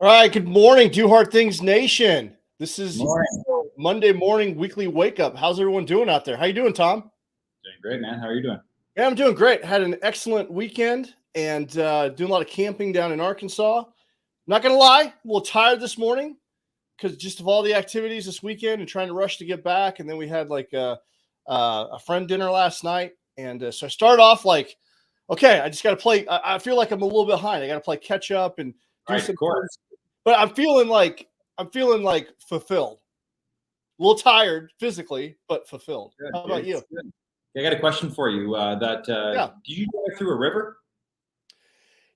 All right, good morning, Do Hard Things Nation. This is Morning. Monday morning weekly wake up. How's everyone doing out there? How you doing, Tom? Doing great, man. How are you doing? Yeah, I'm doing great. Had an excellent weekend and doing a lot of camping down in Arkansas. Not gonna lie, a little tired this morning because just of all the activities this weekend and trying to rush to get back. And then we had like a friend dinner last night, and so I started off like, okay, I just got to play. I feel like I'm a little behind. I got to play catch up and do Right, some of course. but I'm feeling like fulfilled. A little tired physically, but fulfilled. Good, How about good, you? good. I got a question for you. Yeah. Did you drive through a river?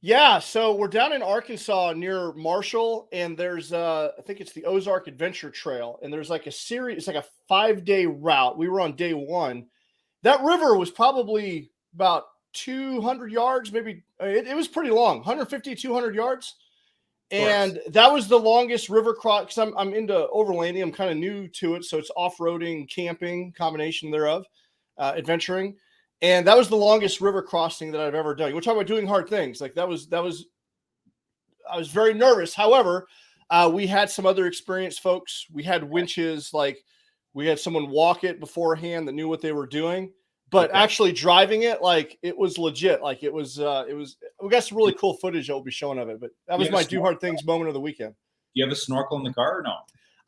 Yeah, so we're down in Arkansas near Marshall, and there's I think it's the Ozark Adventure Trail, and there's like a series, it's like a 5-day route. We were on day one. That river was probably about 200 yards, maybe it was pretty long, 150, 200 yards. Of course. And that was the longest river cross because I'm into overlanding. I'm kind of new to it. So it's off-roading, camping, combination thereof, adventuring. And that was the longest river crossing that I've ever done. We're talking about doing hard things. Like that was I was very nervous. However, we had some other experienced folks. We had winches, like we had someone walk it beforehand that knew what they were doing. But Okay. actually driving it, like it was legit. Like it was. We got some really cool footage that we'll be showing of it. But that was my do hard things moment of the weekend. Do you have a snorkel in the car or no?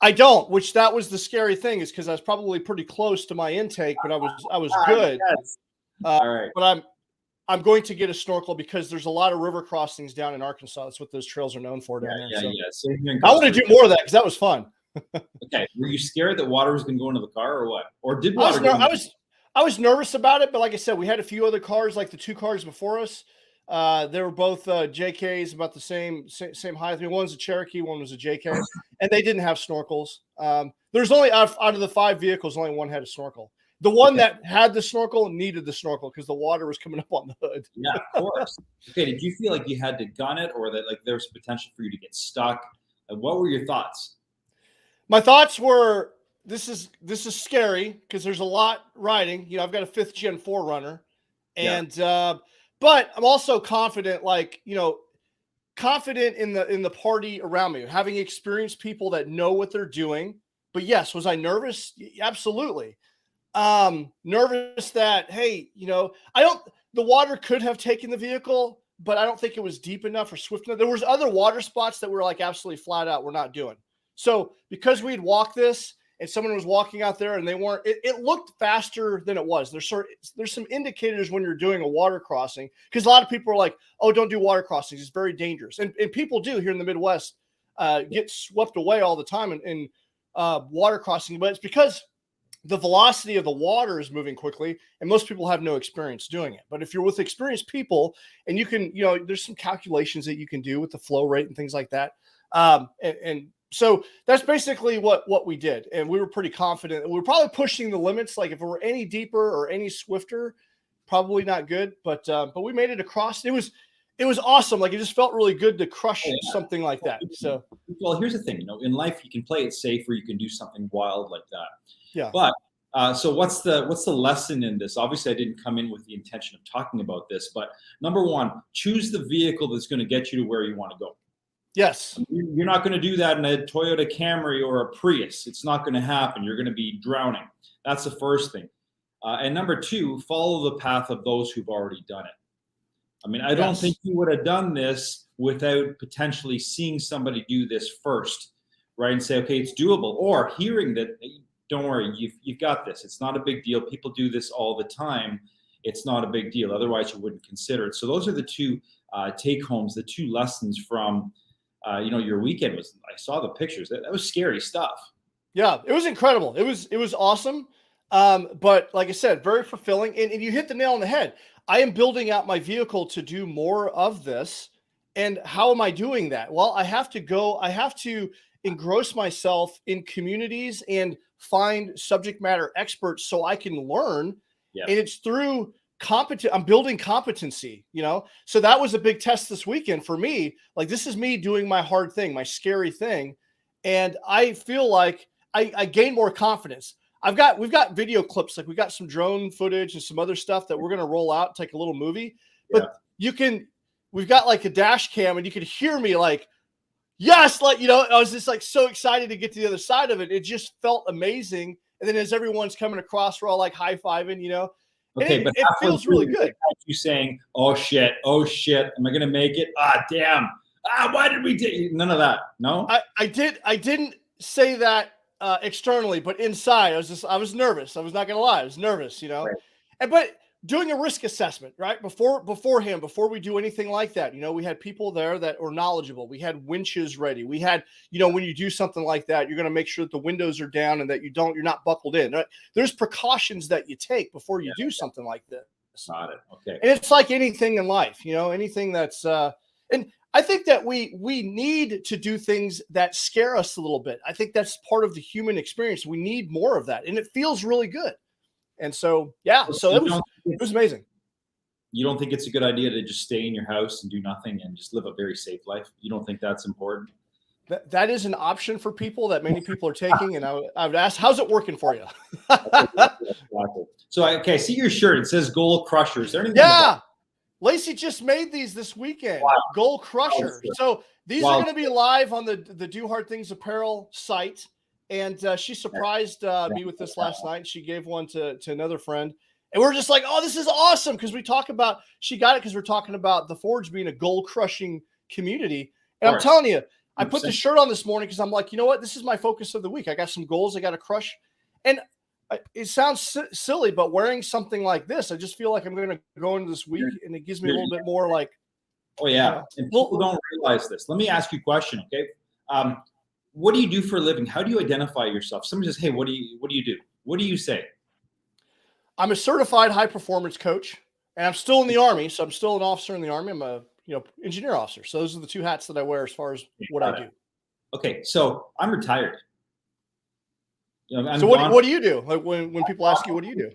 I don't. Which that was the scary thing, is because I was probably pretty close to my intake, but I was good. Yes. All right. But I'm going to get a snorkel because there's a lot of river crossings down in Arkansas. That's what those trails are known for down there. Yeah. Same here in I want to Costa do Rica. more of that because that was fun. Okay. Were you scared that water was going to go into the car or what? Or did water go? I was nervous about it, but like I said, we had a few other cars, like the two cars before us. They were both JKs, about the same height. I mean, one's a Cherokee, one was a JK, and they didn't have snorkels. There's only out of the 5 vehicles, only one had a snorkel. The one that had the snorkel needed the snorkel because the water was coming up on the hood. Yeah, of course. Okay. Did you feel like you had to gun it, or that like there was potential for you to get stuck? What were your thoughts? My thoughts were, this is scary because there's a lot riding. You know, I've got a 5th gen 4Runner, and but I'm also confident, like, you know, confident in the party around me, having experienced people that know what they're doing. But yes, was I nervous? Absolutely. Nervous that, hey, you know, the water could have taken the vehicle, but I don't think it was deep enough or swift enough. There was other water spots that were like absolutely flat out, we're not doing. So because we'd walked this and someone was walking out there and they weren't, it looked faster than it was. There's some indicators when you're doing a water crossing, because a lot of people are like, oh, don't do water crossings, it's very dangerous. And people do here in the Midwest get swept away all the time in water crossing, but it's because the velocity of the water is moving quickly and most people have no experience doing it. But if you're with experienced people and you can, you know, there's some calculations that you can do with the flow rate and things like that. And so that's basically what we did. And we were pretty confident. We were probably pushing the limits. Like if it were any deeper or any swifter, probably not good, but we made it across. It was awesome. Like it just felt really good to crush something like that. So, well, here's the thing, you know, in life, you can play it safe or you can do something wild like that. Yeah. But so what's the lesson in this? Obviously, I didn't come in with the intention of talking about this, but number one, choose the vehicle that's going to get you to where you want to go. Yes. You're not going to do that in a Toyota Camry or a Prius. It's not going to happen. You're going to be drowning. That's the first thing. And number two, follow the path of those who've already done it. I mean, I don't think you would have done this without potentially seeing somebody do this first, right? And say, okay, it's doable. Or hearing that, don't worry, you've got this. It's not a big deal. People do this all the time. It's not a big deal. Otherwise, you wouldn't consider it. So those are the two take homes, the two lessons from you know, your weekend was. I saw the pictures. That was scary stuff. Yeah, it was incredible. It was awesome. But like I said, very fulfilling. And you hit the nail on the head. I am building out my vehicle to do more of this. And how am I doing that? Well, I have to engross myself in communities and find subject matter experts so I can learn. Yeah. And it's through I'm building competency, you know? So that was a big test this weekend for me. Like, this is me doing my hard thing, my scary thing. And I feel like I gain more confidence. We've got video clips, like we got some drone footage and some other stuff that we're going to roll out, take a little movie, but we've got like a dash cam and you could hear me like yes, like, I was just like so excited to get to the other side of it. It just felt amazing. And then as everyone's coming across, we're all like high fiving, and Okay, but it halfway feels through, really good. you saying, "Oh shit, am I gonna make it? Ah, damn, why did we do none of that?" No. I didn't say that externally, but inside I was nervous. I was not gonna lie, I was nervous, Right. but doing a risk assessment right beforehand, before we do anything like that, we had people there that were knowledgeable. We had winches ready. We had, when you do something like that, you're going to make sure that the windows are down and that you're not buckled in. Right? There's precautions that you take before you do something like this. Got it. Okay. And it's like anything in life, anything that's and I think that we need to do things that scare us a little bit. I think that's part of the human experience. We need more of that, and it feels really good. And so, yeah, so it was amazing. You don't think it's a good idea to just stay in your house and do nothing and just live a very safe life? You don't think that's important? That is an option for people that many people are taking. And I would ask, how's it working for you? So, okay, I see your shirt. It says Goal Crusher. Is there anything? Yeah. Lacey just made these this weekend. Wow. Goal Crusher. So these are going to be live on the Do Hard Things Apparel site. And she surprised me with this last night. She gave one to another friend. And we're just like, oh, this is awesome. Because she got it because we're talking about the Forge being a goal crushing community. And I'm telling you, I put the shirt on this morning because I'm like, you know what? This is my focus of the week. I got some goals I got to crush. And it sounds silly, but wearing something like this, I just feel like I'm going to go into this week and it gives me a little bit more like. Oh, yeah. And people don't realize this. Let me ask you a question, okay? What do you do for a living? How do you identify yourself? Somebody says, hey, what do you do? What do you say? I'm a certified high performance coach, and I'm still in the Army. So I'm still an officer in the Army. I'm a engineer officer. So those are the two hats that I wear as far as what I do. Okay. So I'm retired. So what do you do? Like when people ask you, what do you do?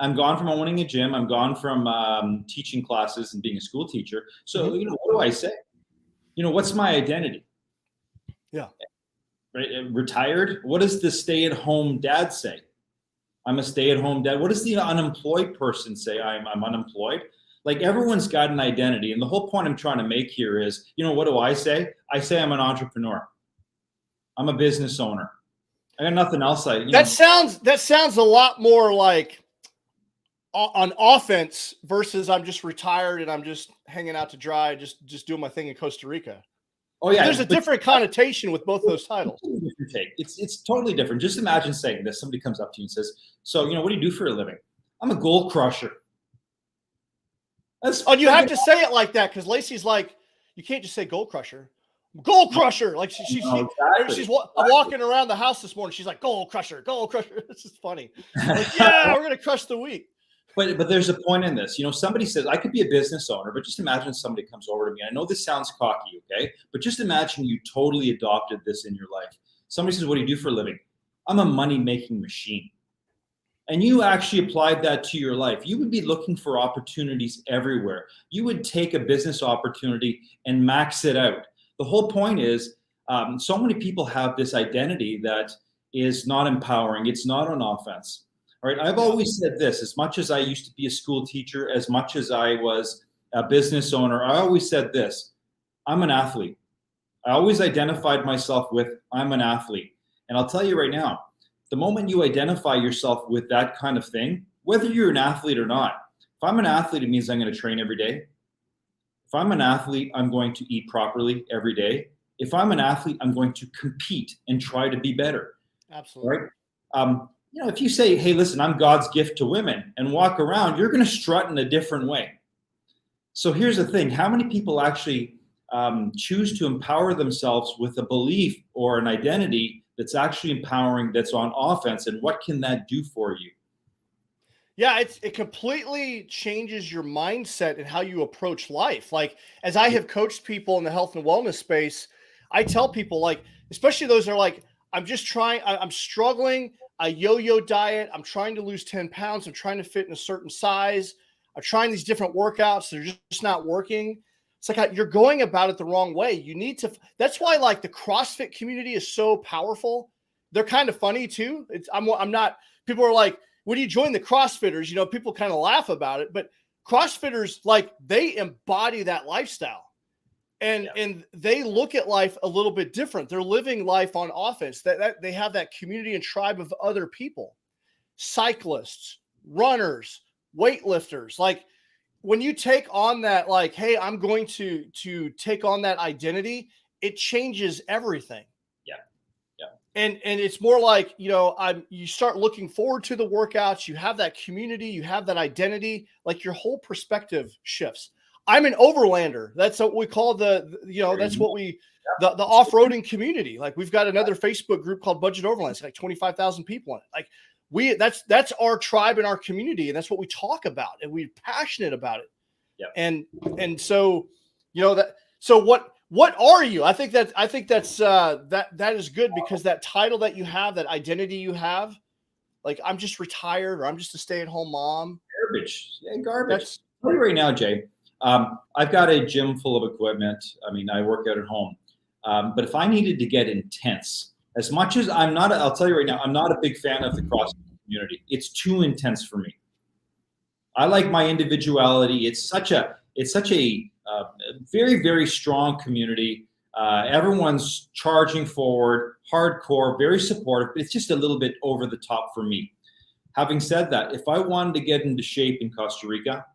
I'm gone from owning a gym. I'm gone from teaching classes and being a school teacher. So, what do I say? What's my identity? Yeah. Right. Retired. What does the stay-at-home dad say? I'm a stay-at-home dad. What does the unemployed person say? I'm unemployed. Like, everyone's got an identity. And the whole point I'm trying to make here is, what do I say? I say I'm an entrepreneur. I'm a business owner. I got nothing else. That sounds a lot more like on offense versus I'm just retired and I'm just hanging out to dry, just doing my thing in Costa Rica. Oh yeah, there's a different connotation with both those titles. It's totally different. Just imagine saying this. Somebody comes up to you and says, "So, what do you do for a living?" I'm a goal crusher. You have to say it like that because Lacey's like, you can't just say goal crusher. Goal crusher. Like she's I'm walking around the house this morning. She's like, goal crusher, goal crusher. This is funny. Like, yeah, we're gonna crush the week. But there's a point in this. Somebody says, I could be a business owner, but just imagine somebody comes over to me. I know this sounds cocky, okay? But just imagine you totally adopted this in your life. Somebody says, what do you do for a living? I'm a money-making machine. And you actually applied that to your life. You would be looking for opportunities everywhere. You would take a business opportunity and max it out. The whole point is, so many people have this identity that is not empowering. It's not on offense. All right. I've always said this, as much as I used to be a school teacher, as much as I was a business owner, I always said this: I'm an athlete. I always identified myself with, I'm an athlete. And I'll tell you right now, the moment you identify yourself with that kind of thing, whether you're an athlete or not, if I'm an athlete, it means I'm going to train every day. If I'm an athlete, I'm going to eat properly every day. If I'm an athlete, I'm going to compete and try to be better. Absolutely. Right? If you say, hey, listen, I'm God's gift to women, and walk around, you're going to strut in a different way. So here's the thing. How many people actually choose to empower themselves with a belief or an identity that's actually empowering, that's on offense, and what can that do for you? Yeah, it completely changes your mindset and how you approach life. Like, as I have coached people in the health and wellness space, I tell people, like, especially those that are like, I'm struggling, a yo-yo diet, I'm trying to lose 10 pounds, I'm trying to fit in a certain size, I'm trying these different workouts, they're just not working. It's like, you're going about it the wrong way. You need to, that's why, like, the CrossFit community is so powerful. They're kind of funny too. I'm not, people are like, when you join the CrossFitters, people kind of laugh about it, but CrossFitters, like, they embody that lifestyle. and they look at life a little bit different. They're living life on offense. That they have that community and tribe of other people, cyclists, runners, weightlifters. Like when you take on that, like, hey, I'm going to take on that identity, it changes everything. And it's more like, you start looking forward to the workouts. You have that community, you have that identity, like your whole perspective shifts. I'm an overlander. That's what we call that's what we, the off-roading community. Like we've got another Facebook group called Budget Overland. It's like 25,000 people in it. Like that's our tribe and our community. And that's what we talk about. And we're passionate about it. Yeah. And so, so what are you? I think that's that is good, because that title that you have, that identity you have, like I'm just retired or I'm just a stay-at-home mom. Garbage. Yeah, garbage. I'll tell you right now, Jay, I've got a gym full of equipment. I mean, I work out at home. But if I needed to get intense, as much as I'll tell you right now, I'm not a big fan of the CrossFit community. It's too intense for me. I like my individuality. It's such a very, very strong community. Everyone's charging forward, hardcore, very supportive, but it's just a little bit over the top for me. Having said that, if I wanted to get into shape in Costa Rica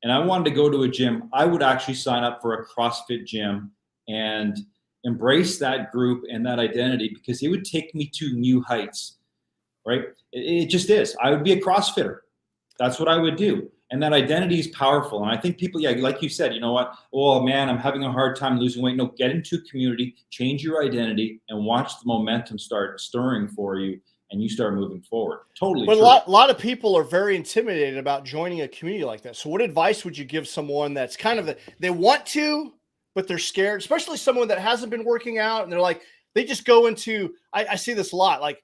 and I wanted to go to a gym, I would actually sign up for a CrossFit gym and embrace that group and that identity, because it would take me to new heights, right? It just is. I would be a CrossFitter. That's what I would do. And that identity is powerful. And I think people, like you said, you know what? Oh man, I'm having a hard time losing weight. No, get into a community, change your identity, and watch the momentum start stirring for you, and you start moving forward. Totally. But a lot of people are very intimidated about joining a community like that. So what advice would you give someone that's kind of they want to, but they're scared, especially someone that hasn't been working out and they're like, they just go into, I see this a lot. Like,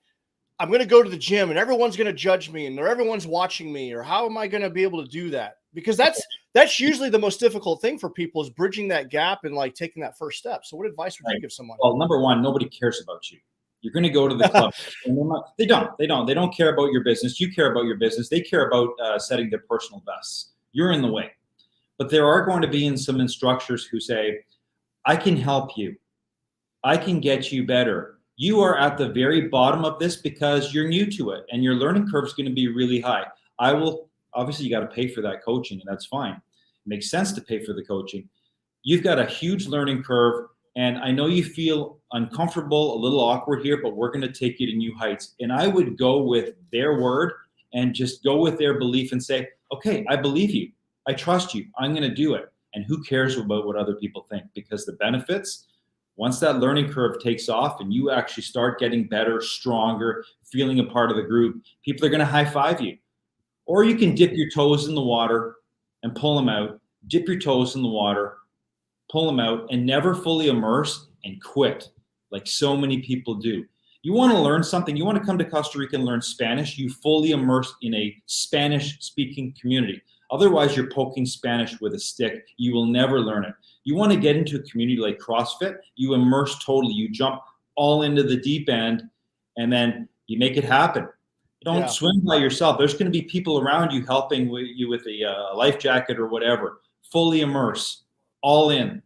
I'm going to go to the gym and everyone's going to judge me and everyone's watching me, or how am I going to be able to do that? Because that's usually the most difficult thing for people, is bridging that gap and like taking that first step. So what advice would you give someone? Well, number one, nobody cares about you. You're going to go to the club. They don't care about your business. You care about your business. They care about setting their personal bests. You're in the way. But there are going to be some instructors who say, I can help you. I can get you better. You are at the very bottom of this because you're new to it, and your learning curve is going to be really high. Obviously you got to pay for that coaching, and that's fine. It makes sense to pay for the coaching. You've got a huge learning curve, and I know you feel uncomfortable, a little awkward here, but we're going to take you to new heights. And I would go with their word and just go with their belief and say, okay, I believe you. I trust you. I'm going to do it. And who cares about what other people think? Because the benefits, once that learning curve takes off and you actually start getting better, stronger, feeling a part of the group, people are going to high five you. Or you can dip your toes in the water and pull them out, dip your toes in the water, pull them out, and never fully immerse and quit like so many people do. You want to learn something, you want to come to Costa Rica and learn Spanish, you fully immerse in a Spanish-speaking community. Otherwise, you're poking Spanish with a stick. You will never learn it. You want to get into a community like CrossFit, you immerse totally. You jump all into the deep end, and then you make it happen. You don't swim by yourself. There's going to be people around you helping you with a life jacket or whatever. Fully immerse, all in.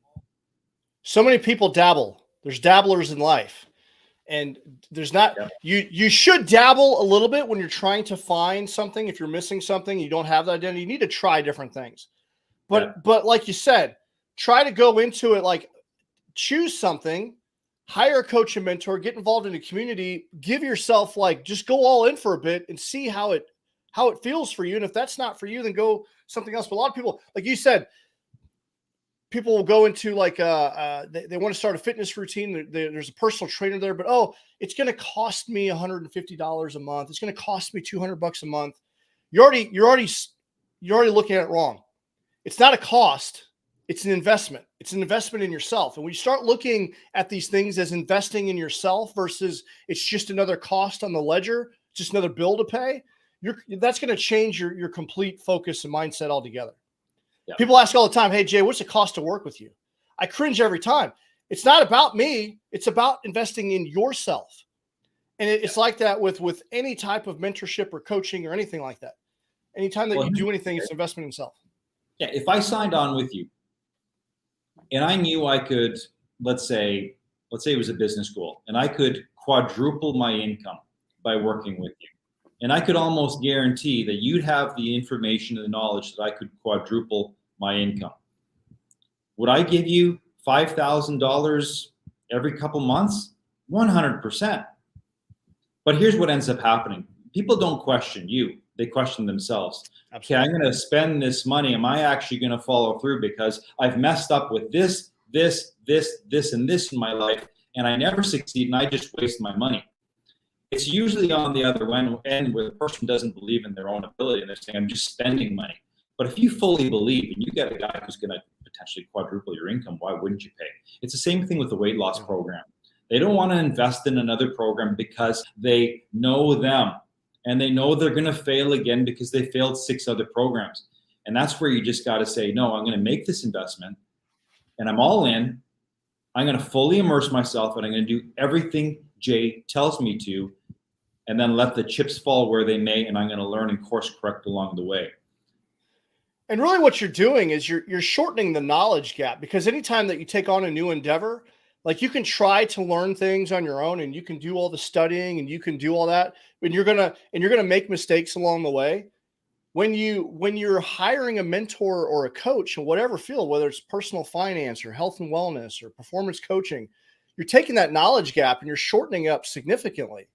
So many people dabble. There's dabblers in life. And there's not, you should dabble a little bit when you're trying to find something. If you're missing something, you don't have the identity, you need to try different things. But like you said, try to go into it, like choose something, hire a coach and mentor, get involved in a community, give yourself, like, just go all in for a bit and see how it feels for you. And if that's not for you, then go something else. But a lot of people, like you said, people will go into like they want to start a fitness routine. There's a personal trainer there, but it's going to cost me $150 a month. It's going to cost me $200 a month. You're already looking at it wrong. It's not a cost. It's an investment. It's an investment in yourself. And when you start looking at these things as investing in yourself versus it's just another cost on the ledger, just another bill to pay, that's going to change your complete focus and mindset altogether. Yeah. People ask all the time, hey, Jay, what's the cost to work with you? I cringe every time. It's not about me. It's about investing in yourself. And it's like that with any type of mentorship or coaching or anything like that. Anytime that you do anything, it's investment in self. Yeah. If I signed on with you and I knew I could, let's say it was a business goal, and I could quadruple my income by working with you. And I could almost guarantee that you'd have the information and the knowledge that I could quadruple my income. Would I give you $5,000 every couple months? 100%. But here's what ends up happening. People don't question you. They question themselves. Absolutely. Okay, I'm going to spend this money. Am I actually going to follow through? Because I've messed up with this, and this in my life, and I never succeed, and I just waste my money. It's usually on the other end where the person doesn't believe in their own ability, and they're saying, I'm just spending money. But if you fully believe, and you get a guy who's going to potentially quadruple your income, why wouldn't you pay? It's the same thing with the weight loss program. They don't want to invest in another program because they know them, and they know they're going to fail again because they failed 6 other programs. And that's where you just got to say, no, I'm going to make this investment, and I'm all in. I'm going to fully immerse myself, and I'm going to do everything Jay tells me to, and then let the chips fall where they may, and I'm going to learn and course correct along the way. And really what you're doing is you're shortening the knowledge gap, because anytime that you take on a new endeavor, like you can try to learn things on your own, and you can do all the studying, and you can do all that, but you're going to make mistakes along the way. When you're hiring a mentor or a coach in whatever field, whether it's personal finance or health and wellness or performance coaching, you're taking that knowledge gap and you're shortening it up significantly.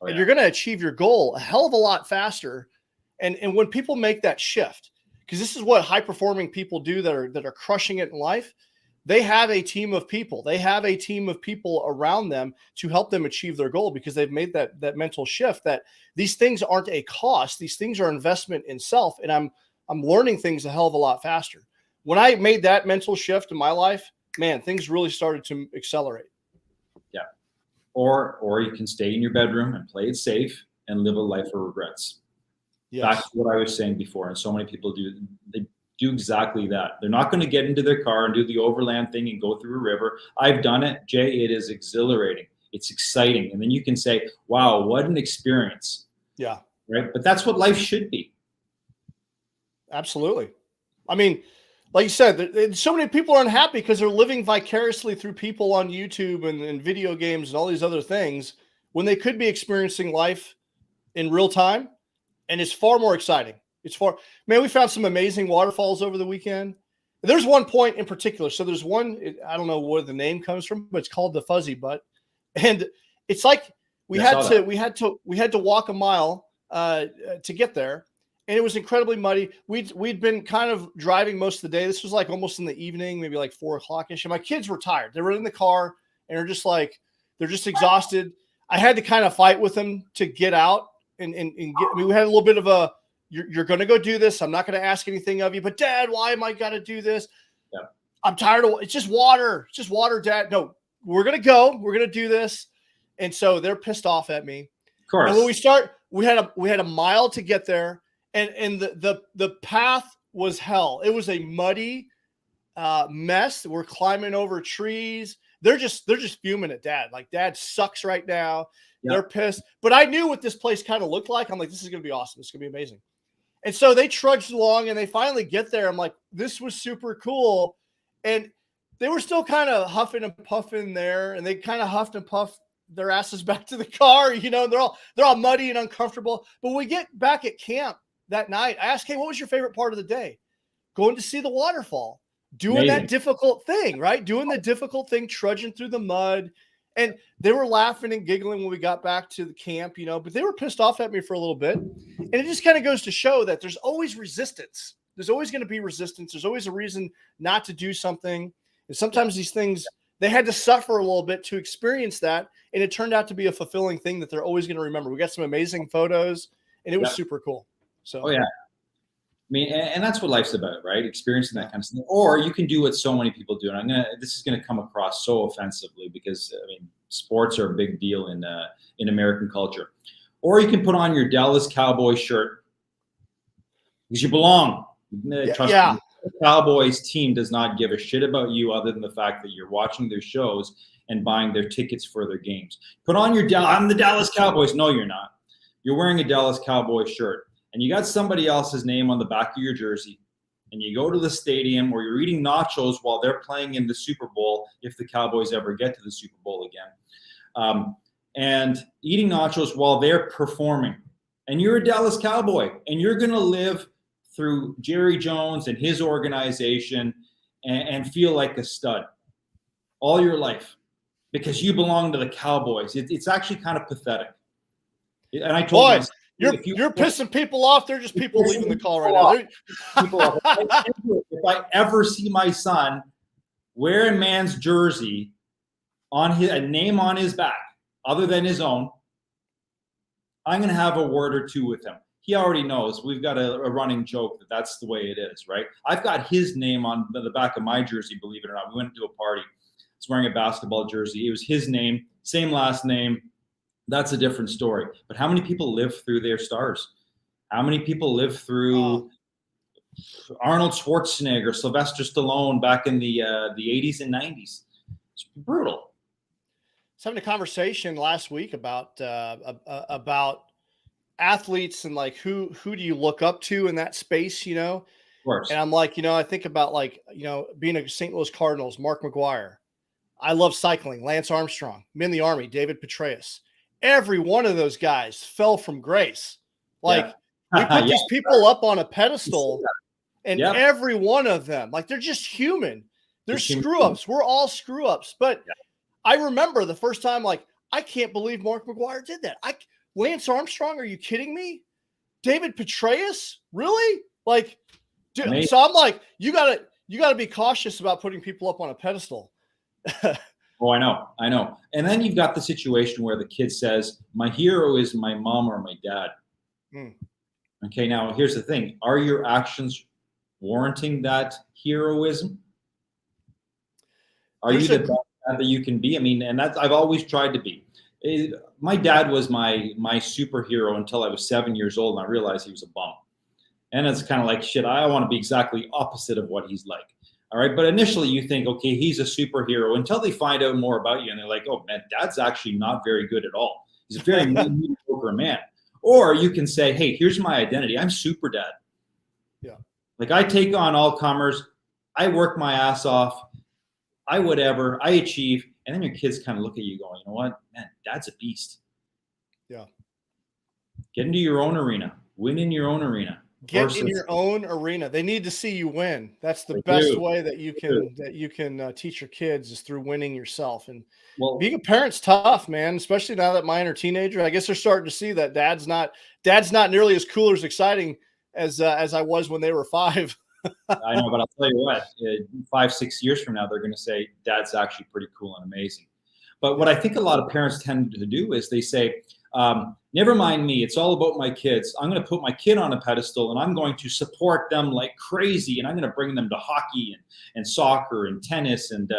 Oh, yeah. And you're going to achieve your goal a hell of a lot faster. And when people make that shift, because this is what high performing people do that are crushing it in life, they have a team of people. They have a team of people around them to help them achieve their goal, because they've made that mental shift that these things aren't a cost. These things are investment in self. And I'm learning things a hell of a lot faster. When I made that mental shift in my life, man, things really started to accelerate. Yeah. Or you can stay in your bedroom and play it safe and live a life of regrets. Yes. Back to what I was saying before. And so many people they do exactly that. They're not going to get into their car and do the overland thing and go through a river. I've done it, Jay. It is exhilarating. It's exciting. And then you can say, wow, what an experience. Yeah. Right. But that's what life should be. Absolutely. I mean, like you said, so many people are unhappy because they're living vicariously through people on YouTube and video games and all these other things when they could be experiencing life in real time. And it's far more exciting. We found some amazing waterfalls over the weekend. There's one point in particular. So there's one, I don't know where the name comes from, but it's called the Fuzzy Butt. And it's like we had to walk a mile to get there. And it was incredibly muddy. We'd been kind of driving most of the day. This was like almost in the evening, maybe like 4:00-ish. And my kids were tired. They were in the car and they're just exhausted. I had to kind of fight with them to get out and get. I mean, we had a little bit of a, you're going to go do this. I'm not going to ask anything of you, but Dad, why am I got to do this? Yeah. I'm tired of, it's just water. It's just water, Dad. No, we're going to go. We're going to do this. And so they're pissed off at me. Of course. And when we had a mile to get there. And the path was hell. It was a muddy mess. We're climbing over trees. They're just fuming at Dad. Like, Dad sucks right now. Yep. They're pissed. But I knew what this place kind of looked like. I'm like, this is going to be awesome. This is going to be amazing. And so they trudged along and they finally get there. I'm like, this was super cool. And they were still kind of huffing and puffing there. And they kind of huffed and puffed their asses back to the car. You know, they're all muddy and uncomfortable. But when we get back at camp that night, I asked, hey, what was your favorite part of the day? Going to see the waterfall, doing Amazing. That difficult thing, right? Doing the difficult thing, trudging through the mud. And they were laughing and giggling when we got back to the camp, you know, but they were pissed off at me for a little bit. And it just kind of goes to show that there's always resistance. There's always going to be resistance. There's always a reason not to do something. And sometimes these things, they had to suffer a little bit to experience that. And it turned out to be a fulfilling thing that they're always going to remember. We got some amazing photos and it was super cool. So, oh, yeah. I mean, and that's what life's about, right? Experiencing that kind of stuff. Or you can do what so many people do. And this is going to come across so offensively because, I mean, sports are a big deal in American culture. Or you can put on your Dallas Cowboys shirt because you belong. Trust me, the Cowboys team does not give a shit about you other than the fact that you're watching their shows and buying their tickets for their games. Put on your I'm the Dallas Cowboys. No, you're not. You're wearing a Dallas Cowboys shirt. And you got somebody else's name on the back of your jersey. and you go to the stadium, or you're eating nachos while they're playing in the Super Bowl, if the Cowboys ever get to the Super Bowl again, and eating nachos while they're performing, and you're a Dallas Cowboy, and you're going to live through Jerry Jones and his organization and feel like a stud all your life because you belong to the Cowboys. It's actually kind of pathetic. And I told myself, you're pissing people off. They're just people leaving the call right now. People, if I ever see my son wear a man's jersey on a name on his back other than his own, I'm going to have a word or two with him. He already knows. We've got a running joke that that's the way it is, right? I've got his name on the back of my jersey, believe it or not. We went to a party. I was wearing a basketball jersey. It was his name, same last name. That's a different story. But how many people live through their stars? How many people live through Arnold Schwarzenegger, Sylvester Stallone back in the 80s and 90s? It's brutal. I was having a conversation last week about athletes and like who do you look up to in that space, you know? Of course. And I'm like, you know, I think about like, you know, being a St. Louis Cardinals, Mark McGuire. I love cycling, Lance Armstrong. I'm in the Army, David Petraeus. Every one of those guys fell from grace. Like we put these people up on a pedestal, and every one of them, like they're just human. They're screw-ups. We're all screw-ups. But I remember the first time, like, I can't believe Mark McGuire did that. Lance Armstrong, are you kidding me? David Petraeus? Really? Like, dude, so I'm like, you gotta be cautious about putting people up on a pedestal. Oh, I know. And then you've got the situation where the kid says, my hero is my mom or my dad. Okay, now here's the thing. Are your actions warranting that heroism? Are you the best dad that you can be? I mean, and that's, I've always tried to be. My dad was my superhero until I was 7 years old, and I realized he was a bum. And it's kind of like, shit, I want to be exactly opposite of what he's like. All right. But initially you think, okay, he's a superhero until they find out more about you. And they're like, oh man, dad's actually not very good at all. He's a very mediocre man. Or you can say, hey, here's my identity. I'm super dad. Yeah. Like I take on all comers. I work my ass off. I achieve. And then your kids kind of look at you going, you know what, man, dad's a beast. Yeah. Get into your own arena. Win in your own arena. Get in your own arena. They need to see you win. That's the best way that you can teach your kids is through winning yourself. And being a parent's tough, man. Especially now that mine are teenagers. I guess they're starting to see that dad's not nearly as cool or as exciting as I was when they were 5. I know, but I'll tell you what. 5-6 years from now, they're going to say dad's actually pretty cool and amazing. But what I think a lot of parents tend to do is they say, never mind me. It's all about my kids. I'm going to put my kid on a pedestal and I'm going to support them like crazy. And I'm going to bring them to hockey and soccer and tennis and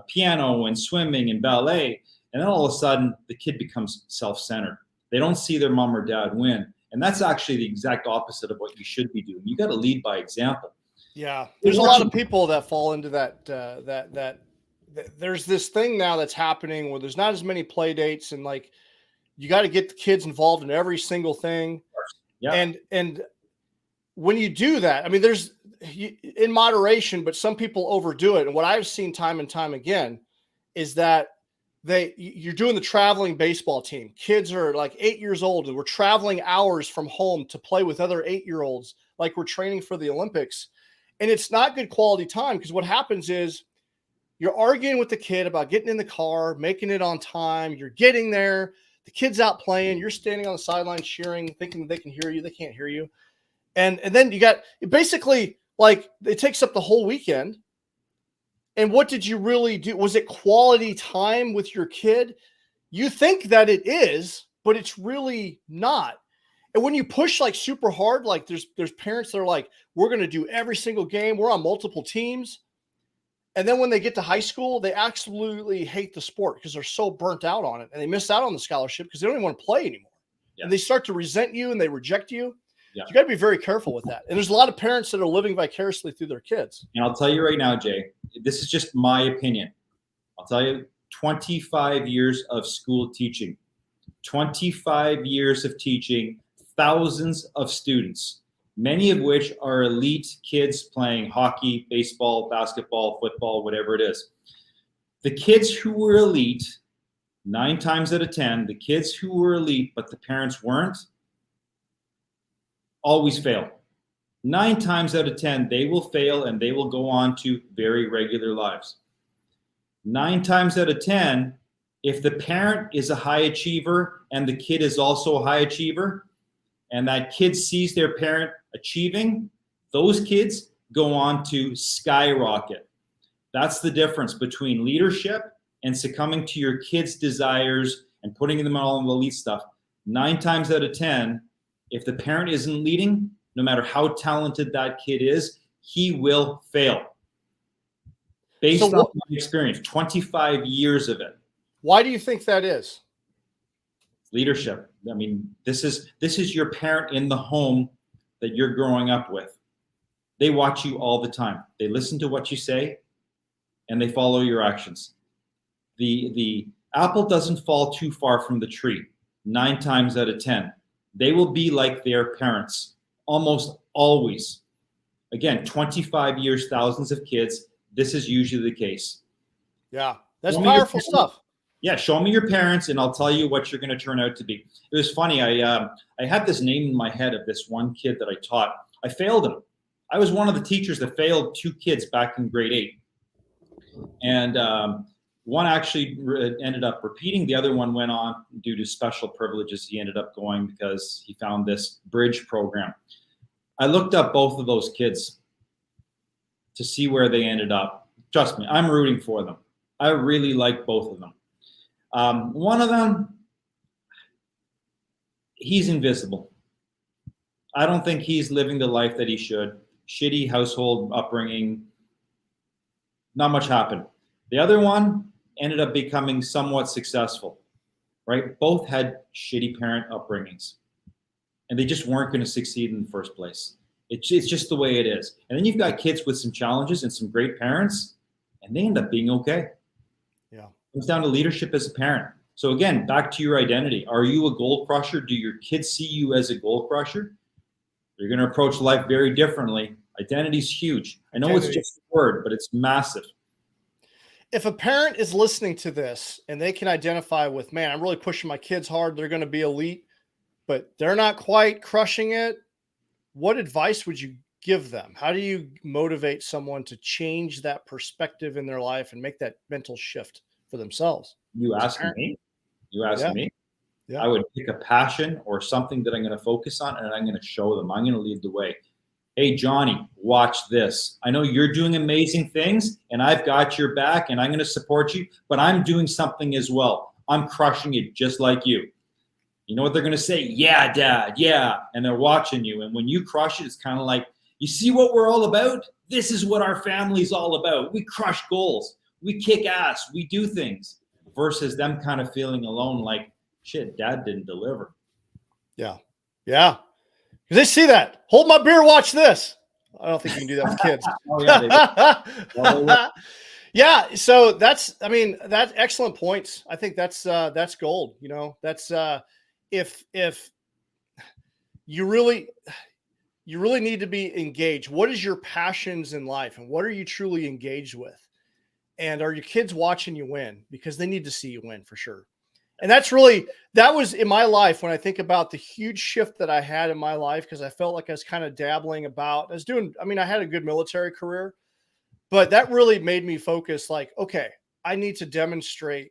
piano and swimming and ballet. And then all of a sudden the kid becomes self-centered. They don't see their mom or dad win. And that's actually the exact opposite of what you should be doing. You got to lead by example. Yeah. There's a lot of people that fall into that there's this thing now that's happening where there's not as many play dates and like, you got to get the kids involved in every single thing. Yeah. And when you do that, I mean, there's in moderation, but some people overdo it. And what I've seen time and time again is that you're doing the traveling baseball team. Kids are like 8 years old and we're traveling hours from home to play with other 8-year-olds. Like we're training for the Olympics, and it's not good quality time. Because what happens is you're arguing with the kid about getting in the car, making it on time. You're getting there. The kid's out playing. You're standing on the sideline cheering, thinking they can hear you. They can't hear you. And then you got basically like it takes up the whole weekend. And what did you really do? Was it quality time with your kid? You think that it is, but it's really not. And when you push like super hard, like there's parents that are like, we're going to do every single game. We're on multiple teams. And then when they get to high school, they absolutely hate the sport because they're so burnt out on it. And they miss out on the scholarship because they don't even want to play anymore. Yeah. And they start to resent you and they reject you. Yeah. You got to be very careful with that. And there's a lot of parents that are living vicariously through their kids. And I'll tell you right now, Jay, this is just my opinion. I'll tell you, 25 years of school teaching, 25 years of teaching thousands of students. many of which are elite kids playing hockey, baseball, basketball, football, whatever it is. The kids who were elite, 9 times out of 10, the kids who were elite but the parents weren't, always fail. 9 times out of 10, they will fail and they will go on to very regular lives. 9 times out of 10, if the parent is a high achiever and the kid is also a high achiever, and that kid sees their parent achieving, those kids go on to skyrocket. That's the difference between leadership and succumbing to your kids' desires and putting them all in the elite stuff. 9 times out of 10, if the parent isn't leading, no matter how talented that kid is, he will fail. Based on my experience, 25 years of it. Why do you think that is? Leadership. I mean, this is your parent in the home that you're growing up with. They watch you all the time. They listen to what you say and they follow your actions. The apple doesn't fall too far from the tree. 9 times out of 10. They will be like their parents almost always. Again, 25 years, thousands of kids. This is usually the case. Yeah, that's powerful stuff. Yeah, show me your parents and I'll tell you what you're going to turn out to be. It was funny. I had this name in my head of this one kid that I taught. I failed him. I was one of the teachers that failed 2 kids back in grade 8. And one actually ended up repeating. The other one went on due to special privileges. He ended up going because he found this bridge program. I looked up both of those kids to see where they ended up. Trust me, I'm rooting for them. I really like both of them. One of them, he's invisible. I don't think he's living the life that he should. Shitty household upbringing. Not much happened. The other one ended up becoming somewhat successful, right? Both had shitty parent upbringings and they just weren't going to succeed in the first place. It's just the way it is. And then you've got kids with some challenges and some great parents and they end up being okay. Yeah. It comes down to leadership as a parent. So again, back to your identity. Are you a goal crusher? Do your kids see you as a goal crusher? You're going to approach life very differently. Identity is huge. I know it's just a word, but it's massive. If a parent is listening to this and they can identify with, man, I'm really pushing my kids hard. They're going to be elite, but they're not quite crushing it. What advice would you give them? How do you motivate someone to change that perspective in their life and make that mental shift for themselves? You ask me. You ask me. Yeah. I would pick a passion or something that I'm going to focus on and I'm going to show them. I'm going to lead the way. Hey, Johnny, watch this. I know you're doing amazing things and I've got your back and I'm going to support you, but I'm doing something as well. I'm crushing it just like you. You know what they're going to say? Yeah, Dad. Yeah. And they're watching you. And when you crush it, it's kind of like, you see what we're all about? This is what our family's all about. We crush goals. We kick ass. We do things versus them kind of feeling alone like, shit, Dad didn't deliver. Yeah. Yeah. Because they see that. Hold my beer, watch this. I don't think you can do that with kids. Oh, yeah, yeah. So that's excellent points. I think that's gold. You know, that's if you really need to be engaged. What is your passions in life and what are you truly engaged with? And are your kids watching you win? Because they need to see you win for sure. And that was in my life when I think about the huge shift that I had in my life, because I felt like I was kind of dabbling about. I had a good military career, but that really made me focus like, okay, I need to demonstrate.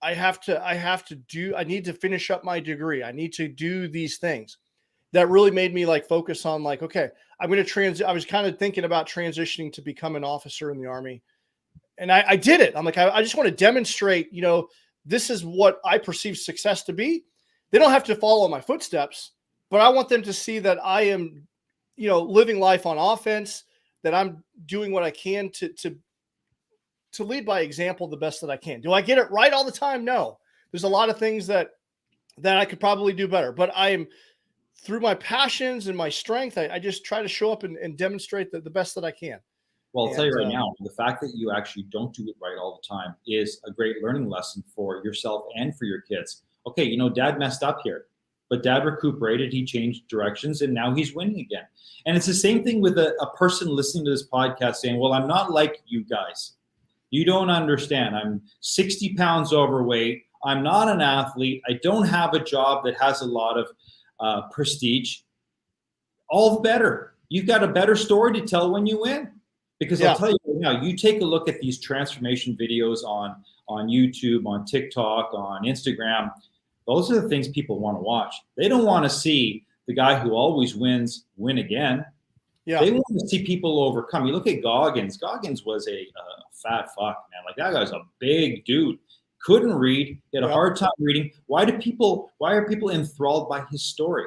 I need to finish up my degree. I need to do these things. That really made me like focus on like, okay, I'm going to I was kind of thinking about transitioning to become an officer in the Army. And I did it. I'm like, I just want to demonstrate, you know, this is what I perceive success to be. They don't have to follow my footsteps, but I want them to see that I am, you know, living life on offense, that I'm doing what I can to lead by example the best that I can. Do I get it right all the time? No. There's a lot of things that I could probably do better, but I am, through my passions and my strength, I just try to show up and demonstrate the best that I can. Well, I'll tell you right now, the fact that you actually don't do it right all the time is a great learning lesson for yourself and for your kids. Okay, you know, Dad messed up here. But dad recuperated, he changed directions, and now he's winning again. And it's the same thing with a person listening to this podcast saying, well, I'm not like you guys. You don't understand. I'm 60 pounds overweight. I'm not an athlete. I don't have a job that has a lot of prestige. All the better. You've got a better story to tell when you win. Because I'll tell you right now, you take a look at these transformation videos on YouTube, on TikTok, on Instagram. Those are the things people want to watch. They don't want to see the guy who always wins win again. Yeah. They want to see people overcome. You look at Goggins. Goggins was a fat fuck, man. Like, that guy's a big dude. Couldn't read. He had a hard time reading. Why are people enthralled by his story?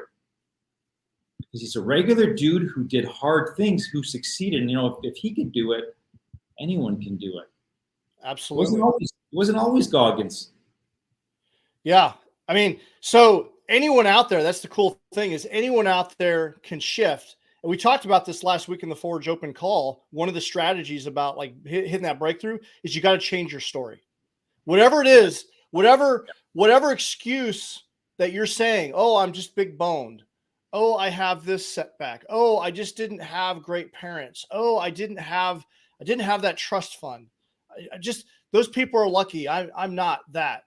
Because he's a regular dude who did hard things, who succeeded. And, if he could do it, anyone can do it. Absolutely. It wasn't always Goggins. Yeah. I mean, so anyone out there, that's the cool thing, is anyone out there can shift. And we talked about this last week in the Forge Open call. One of the strategies about like hitting that breakthrough is you got to change your story. Whatever it is, whatever excuse that you're saying, oh, I'm just big boned. Oh, I have this setback. Oh, I just didn't have great parents. Oh, I didn't have that trust fund. I just, those people are lucky. I'm not that.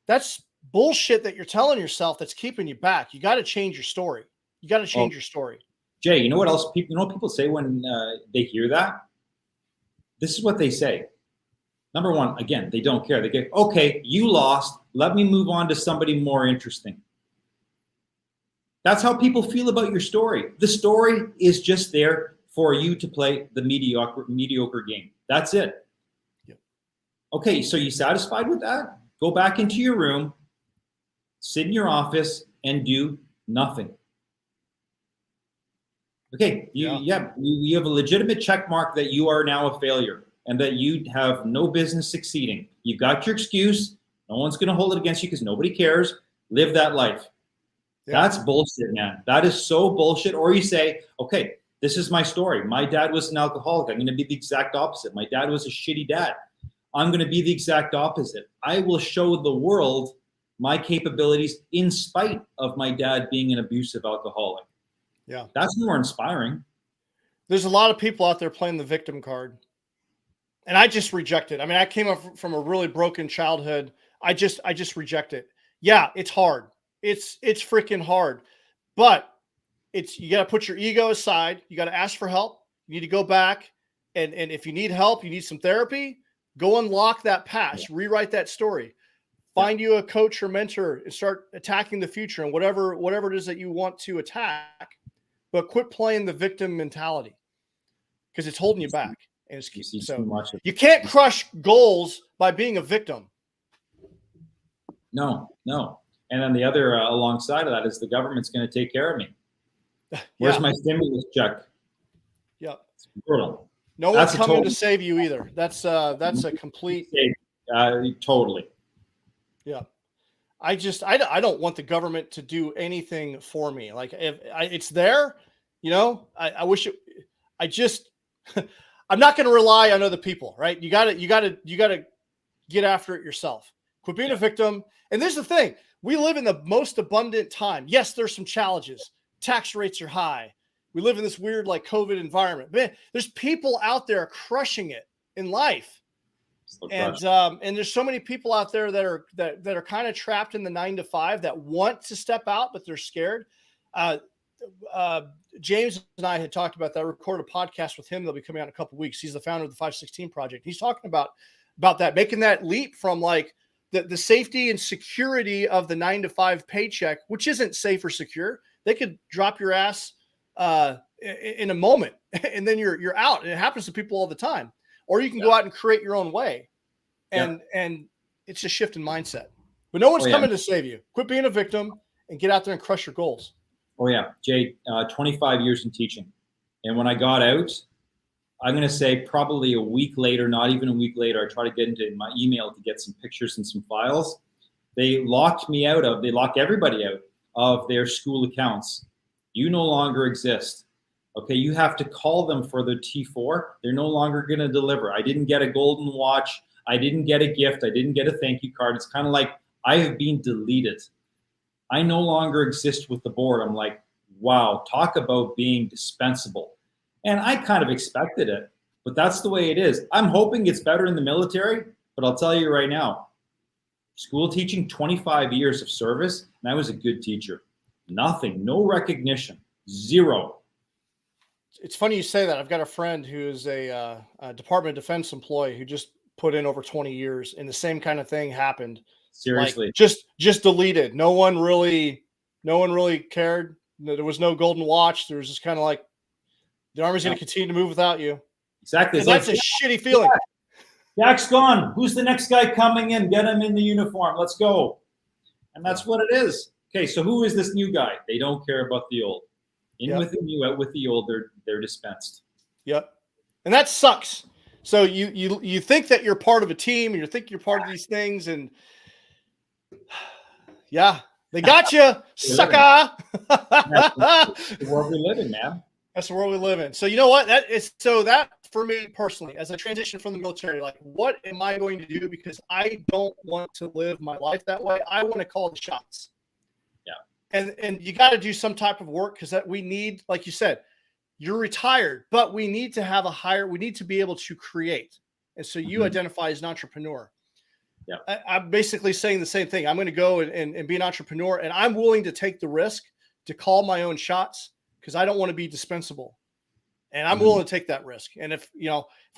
That's bullshit that you're telling yourself that's keeping you back. You got to change your story. You got to change your story. Jay, you know what else people say when they hear that? This is what they say. Number one, again, they don't care. They go, okay, you lost. Let me move on to somebody more interesting. That's how people feel about your story. The story is just there for you to play the mediocre game. That's it. Yep. Okay, so you satisfied with that? Go back into your room, sit in your office, and do nothing. Okay, you have a legitimate check mark that you are now a failure and that you have no business succeeding. You've got your excuse. No one's going to hold it against you because nobody cares. Live that life. Yeah. That's bullshit, man. That is so bullshit. Or you say, okay, this is my story. My dad was an alcoholic. I'm going to be the exact opposite. My dad was a shitty dad. I'm going to be the exact opposite. I will show the world my capabilities in spite of my dad being an abusive alcoholic. Yeah. That's more inspiring. There's a lot of people out there playing the victim card. And I just reject it. I mean, I came up from a really broken childhood. I just reject it. Yeah, it's hard. It's freaking hard. But you got to put your ego aside. You got to ask for help. You need to go back. And if you need help, you need some therapy, go unlock that past, rewrite that story. Find you a coach or mentor and start attacking the future and whatever it is that you want to attack. But quit playing the victim mentality because it's holding you back. And you can't crush goals by being a victim. No. And then the other alongside of that is the government's going to take care of me. Where's my stimulus check? Yeah. It's brutal. No one's coming to save you either. That's a complete. Totally. Yeah. I don't want the government to do anything for me. Like if it's there, I wish it, I'm not going to rely on other people, right? You got to get after it yourself. Quit being a victim. And this is the thing. We live in the most abundant time. Yes, there's some challenges. Tax rates are high. We live in this weird like COVID environment. Man, there's people out there crushing it in life. And there's so many people out there that are kind of trapped in the 9-to-5 that want to step out, but they're scared. James and I had talked about that. I recorded a podcast with him. They'll be coming out in a couple of weeks. He's the founder of the 516 Project. He's talking about that, making that leap from like the safety and security of the 9-to-5 paycheck, which isn't safe or secure. They could drop your ass in a moment, and then you're out. And it happens to people all the time. Or you can go out and create your own way, and it's a shift in mindset. But no one's coming to save you. Quit being a victim and get out there and crush your goals. Oh yeah, Jay, 25 years in teaching, and when I got out, I'm going to say probably a week later, not even a week later, I tried to get into my email to get some pictures and some files. They locked everybody out of their school accounts. You no longer exist. Okay, you have to call them for their T4. They're no longer going to deliver. I didn't get a golden watch. I didn't get a gift. I didn't get a thank you card. It's kind of like I have been deleted. I no longer exist with the board. I'm like, wow, talk about being dispensable. And I kind of expected it, but that's the way it is. I'm hoping it's better in the military, but I'll tell you right now, school teaching, 25 years of service, and I was a good teacher. Nothing, no recognition, zero. It's funny you say that. I've got a friend who is a Department of Defense employee who just put in over 20 years, and the same kind of thing happened. Seriously. Like just deleted. No one really cared. There was no golden watch. There was just kind of like the Army's going to continue to move without you. Exactly. And that's a shitty feeling. Jack's gone. Who's the next guy coming in? Get him in the uniform. Let's go. And that's what it is. Okay, so who is this new guy? They don't care about the old. In with the new, out with the old. They're dispensed. Yep. And that sucks. So you think that you're part of a team, and you think you're part of these things, and yeah, they got you, sucker. That's the world we live in, man. That's the world we live in. So you know what? That for me personally, as I transition from the military, like, what am I going to do? Because I don't want to live my life that way. I want to call the shots. Yeah. And you got to do some type of work, because that we need, like you said, you're retired, but we need to have we need to be able to create. And so you identify as an entrepreneur. Yeah. I'm basically saying the same thing. I'm going to go and be an entrepreneur, and I'm willing to take the risk to call my own shots, because I don't want to be dispensable. And I'm willing to take that risk. And if,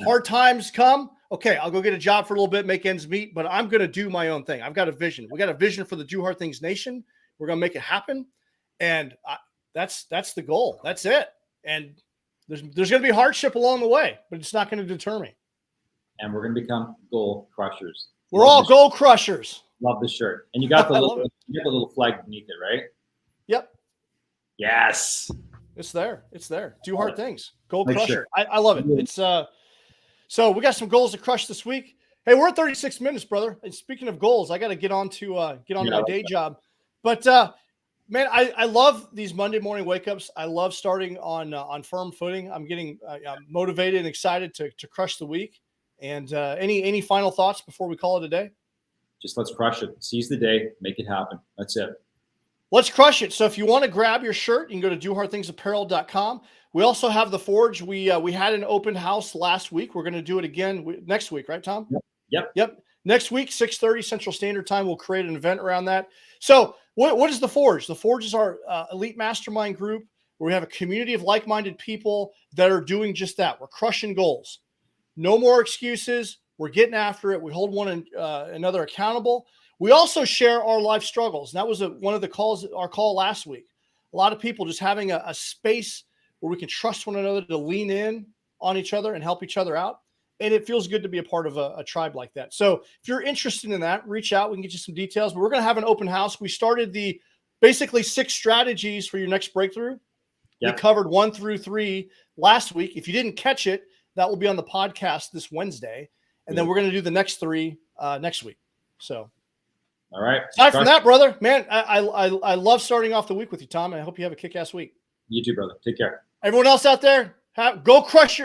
hard times come, okay, I'll go get a job for a little bit, make ends meet, but I'm going to do my own thing. I've got a vision. We got a vision for the Do Hard Things Nation. We're going to make it happen. And that's the goal. That's it. And there's going to be hardship along the way, but it's not going to deter me. And we're going to become goal crushers. We're all goal crushers. Love the shirt. And you got the little flag beneath it, right? Yep. Yes. It's there. It's there. Do hard things. Goal crusher. I love it. It's so we got some goals to crush this week. Hey, we're at 36 minutes, brother. And speaking of goals, I got to get on my day job. But man, I love these Monday morning wake ups. I love starting on firm footing. I'm getting motivated and excited to crush the week. And any final thoughts before we call it a day? Just let's crush it. Seize the day. Make it happen. That's it. Let's crush it. So if you want to grab your shirt, you can go to dohardthingsapparel.com. We also have the Forge. We had an open house last week. We're going to do it again next week, right, Tom? Yep. Next week, 6:30 Central Standard Time. We'll create an event around that. So what is the Forge? The Forge is our elite mastermind group where we have a community of like-minded people that are doing just that. We're crushing goals. No more excuses. We're getting after it. We hold one another accountable. We also share our life struggles. And that was one of the calls, our call last week. A lot of people just having a space where we can trust one another to lean in on each other and help each other out. And it feels good to be a part of a tribe like that. So if you're interested in that, reach out. We can get you some details. But we're going to have an open house. We started the basically 6 strategies for your next breakthrough. Yep. We covered 1 through 3 last week. If you didn't catch it, that will be on the podcast this Wednesday. And then we're going to do the next 3 next week. So. All right. Aside from that, brother, man, I love starting off the week with you, Tom. And I hope you have a kick-ass week. You too, brother. Take care. Everyone else out there, go crush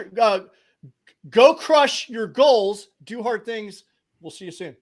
your goals. Do hard things. We'll see you soon.